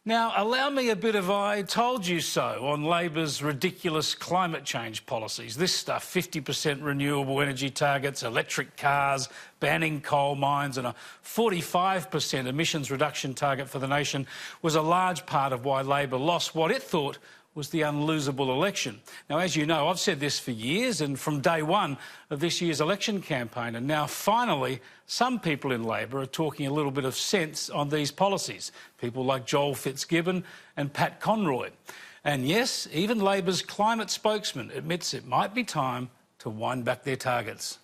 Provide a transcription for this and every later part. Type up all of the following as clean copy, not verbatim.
Now, allow me a bit of "I told you so" on Labor's ridiculous climate change policies. This stuff, 50% renewable energy targets, electric cars, banning coal mines and a 45% emissions reduction target for the nation, was a large part of why Labor lost what it thought was the unlosable election. Now, as you know, I've said this for years and from day one of this year's election campaign, and now finally some people in Labor are talking a little bit of sense on these policies. People like Joel Fitzgibbon and Pat Conroy. And yes, even Labor's climate spokesman admits it might be time to wind back their targets.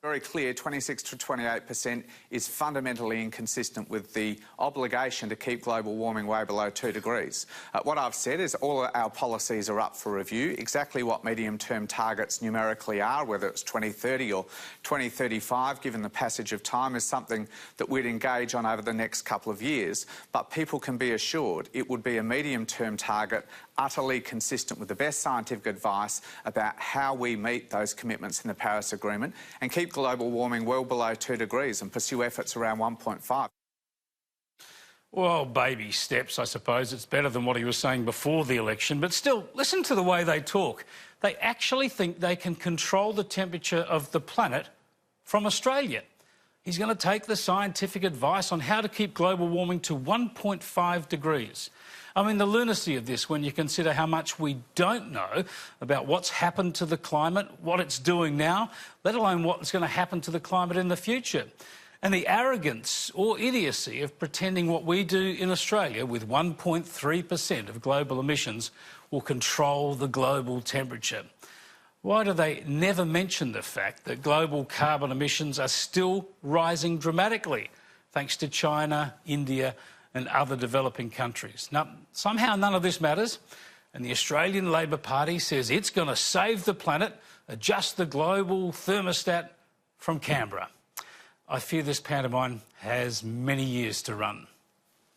Very clear, 26 to 28% is fundamentally inconsistent with the obligation to keep global warming way below 2 degrees. What I've said is all our policies are up for review. Exactly what medium-term targets numerically are, whether it's 2030 or 2035, given the passage of time, is something that we'd engage on over the next couple of years. But people can be assured it would be a medium-term target utterly consistent with the best scientific advice about how we meet those commitments in the Paris Agreement and keep global warming well below 2 degrees and pursue efforts around 1.5. Well, baby steps, I suppose. It's better than what he was saying before the election. But still, listen to the way they talk. They actually think they can control the temperature of the planet from Australia. He's going to take the scientific advice on how to keep global warming to 1.5 degrees. I mean, the lunacy of this when you consider how much we don't know about what's happened to the climate, what it's doing now, let alone what's going to happen to the climate in the future. And the arrogance or idiocy of pretending what we do in Australia with 1.3% of global emissions will control the global temperature. Why do they never mention the fact that global carbon emissions are still rising dramatically, thanks to China, India and other developing countries? Now, somehow none of this matters, and the Australian Labor Party says it's going to save the planet, adjust the global thermostat from Canberra. I fear this pantomime has many years to run.